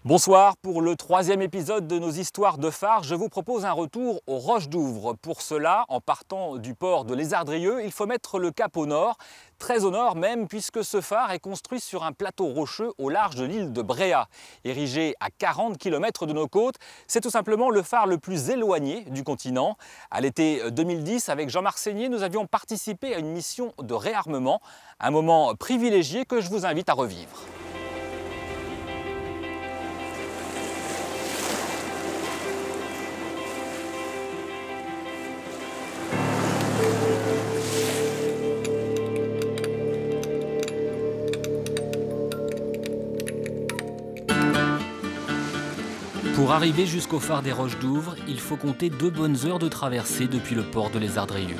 Bonsoir, pour le troisième épisode de nos histoires de phare, je vous propose un retour aux Roches d'Ouvres. Pour cela, en partant du port de Lézardrieux, il faut mettre le cap au nord, très au nord même, puisque ce phare est construit sur un plateau rocheux au large de l'île de Bréhat. Érigé à 40 km de nos côtes, c'est tout simplement le phare le plus éloigné du continent. À l'été 2010, avec Jean-Marc Seigné, nous avions participé à une mission de réarmement, un moment privilégié que je vous invite à revivre. Pour arriver jusqu'au phare des Roches d'Ouvres, il faut compter 2 bonnes heures de traversée depuis le port de Lézardrieux.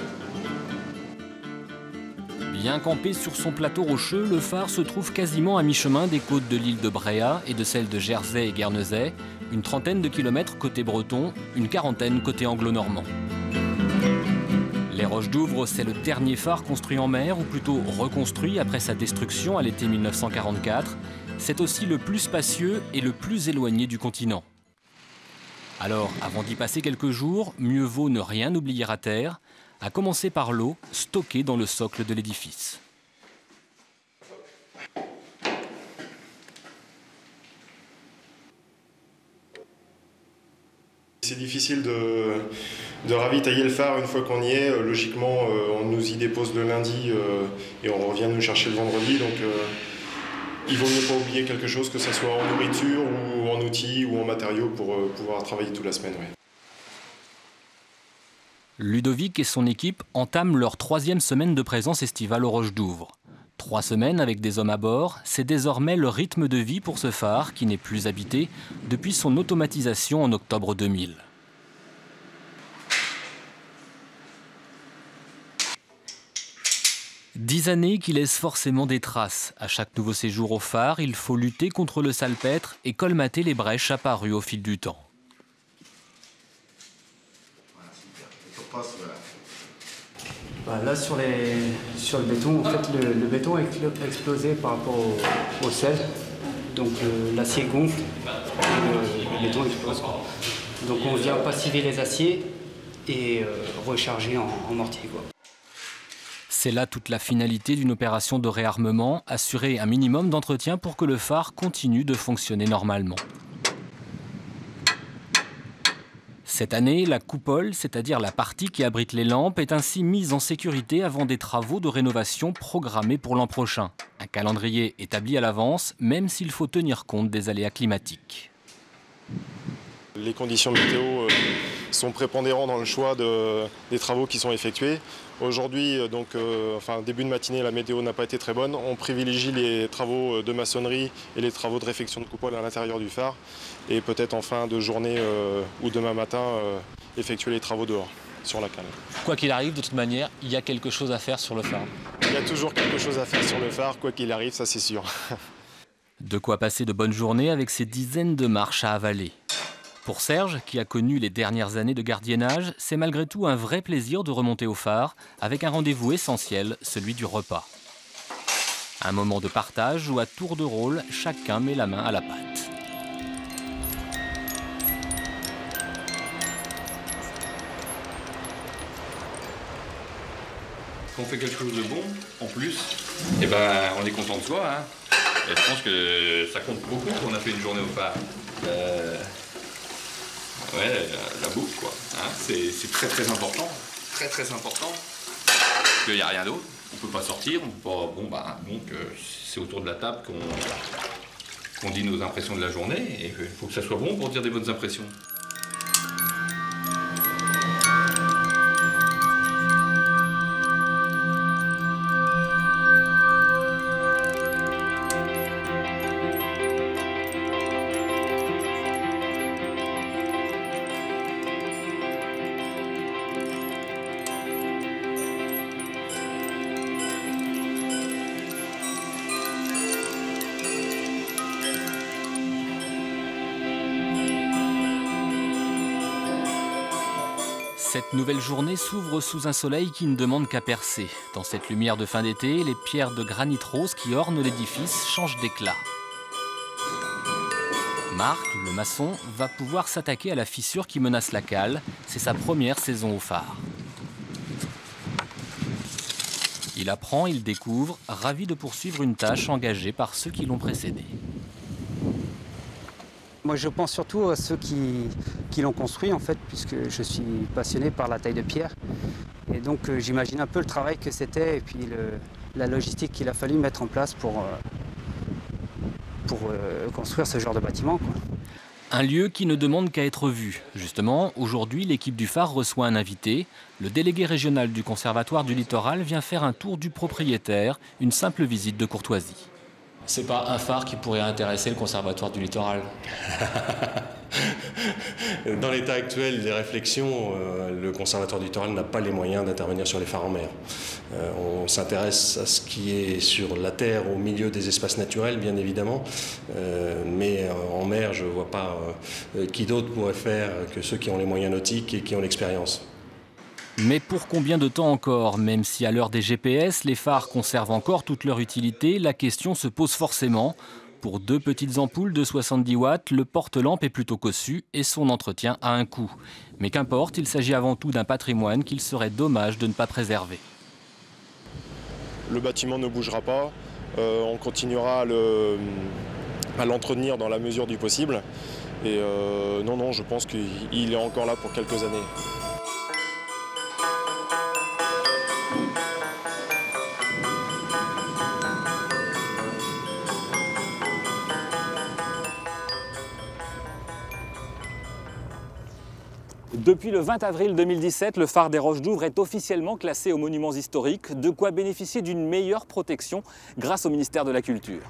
Bien campé sur son plateau rocheux, le phare se trouve quasiment à mi-chemin des côtes de l'île de Bréhat et de celles de Jersey et Guernesey, une trentaine de kilomètres côté breton, une quarantaine côté anglo-normand. Les Roches d'Ouvres, c'est le dernier phare construit en mer, ou plutôt reconstruit après sa destruction à l'été 1944. C'est aussi le plus spacieux et le plus éloigné du continent. Alors, avant d'y passer quelques jours, mieux vaut ne rien oublier à terre, à commencer par l'eau stockée dans le socle de l'édifice. C'est difficile de ravitailler le phare une fois qu'on y est. Logiquement, on nous y dépose le lundi et on revient nous chercher le vendredi. Donc, il vaut mieux pas oublier quelque chose, que ce soit en nourriture ou en outils ou en matériaux pour pouvoir travailler toute la semaine. Ouais. Ludovic et son équipe entament leur 3e semaine de présence estivale aux Roches d'Ouvres. 3 semaines avec des hommes à bord, c'est désormais le rythme de vie pour ce phare qui n'est plus habité depuis son automatisation en octobre 2000. Dix années qui laissent forcément des traces. À chaque nouveau séjour au phare, il faut lutter contre le salpêtre et colmater les brèches apparues au fil du temps. Là, sur le béton, en fait, le béton est explosé par rapport au sel. Donc l'acier gonfle et le béton explose. Donc on vient passiver les aciers et recharger en mortier, quoi. C'est là toute la finalité d'une opération de réarmement, assurer un minimum d'entretien pour que le phare continue de fonctionner normalement. Cette année, la coupole, c'est-à-dire la partie qui abrite les lampes, est ainsi mise en sécurité avant des travaux de rénovation programmés pour l'an prochain. Un calendrier établi à l'avance, même s'il faut tenir compte des aléas climatiques. Les conditions météo sont prépondérantes dans le choix des travaux qui sont effectués. Aujourd'hui, début de matinée, la météo n'a pas été très bonne. On privilégie les travaux de maçonnerie et les travaux de réfection de coupole à l'intérieur du phare. Et peut-être en fin de journée ou demain matin, effectuer les travaux dehors, sur la cale. Quoi qu'il arrive, de toute manière, il y a quelque chose à faire sur le phare. Il y a toujours quelque chose à faire sur le phare, quoi qu'il arrive, ça c'est sûr. De quoi passer de bonnes journées avec ces dizaines de marches à avaler. Pour Serge, qui a connu les dernières années de gardiennage, c'est malgré tout un vrai plaisir de remonter au phare, avec un rendez-vous essentiel, celui du repas. Un moment de partage où à tour de rôle, chacun met la main à la pâte. Quand on fait quelque chose de bon, en plus, eh ben, on est content de soi. Hein. Et je pense que ça compte beaucoup qu'on a fait une journée au phare. Ouais, la bouffe, quoi. Hein, c'est très très important. Très très important. Parce qu'il n'y a rien d'autre. On ne peut pas sortir. On peut pas... donc c'est autour de la table qu'on dit nos impressions de la journée. Et il faut que ça soit bon pour dire des bonnes impressions. Cette nouvelle journée s'ouvre sous un soleil qui ne demande qu'à percer. Dans cette lumière de fin d'été, les pierres de granit rose qui ornent l'édifice changent d'éclat. Marc, le maçon, va pouvoir s'attaquer à la fissure qui menace la cale. C'est sa première saison au phare. Il apprend, il découvre, ravi de poursuivre une tâche engagée par ceux qui l'ont précédé. Moi, je pense surtout à ceux qui l'ont construit, en fait, puisque je suis passionné par la taille de pierre. Et donc, j'imagine un peu le travail que c'était et puis la logistique qu'il a fallu mettre en place pour construire ce genre de bâtiment, quoi. Un lieu qui ne demande qu'à être vu. Justement, aujourd'hui, l'équipe du phare reçoit un invité. Le délégué régional du Conservatoire du Littoral vient faire un tour du propriétaire, une simple visite de courtoisie. C'est pas un phare qui pourrait intéresser le Conservatoire du Littoral? Dans l'état actuel des réflexions, le Conservatoire du Littoral n'a pas les moyens d'intervenir sur les phares en mer. On s'intéresse à ce qui est sur la terre, au milieu des espaces naturels, bien évidemment, mais en mer, je ne vois pas qui d'autre pourrait faire que ceux qui ont les moyens nautiques et qui ont l'expérience. Mais pour combien de temps encore? Même si à l'heure des GPS, les phares conservent encore toute leur utilité, la question se pose forcément. Pour 2 petites ampoules de 70 watts, le porte-lampe est plutôt cossu et son entretien a un coût. Mais qu'importe, il s'agit avant tout d'un patrimoine qu'il serait dommage de ne pas préserver. Le bâtiment ne bougera pas, on continuera à l'entretenir dans la mesure du possible. Et non, je pense qu'il est encore là pour quelques années. Depuis le 20 avril 2017, le phare des Roches d'Ouvres est officiellement classé aux monuments historiques, de quoi bénéficier d'une meilleure protection grâce au ministère de la Culture.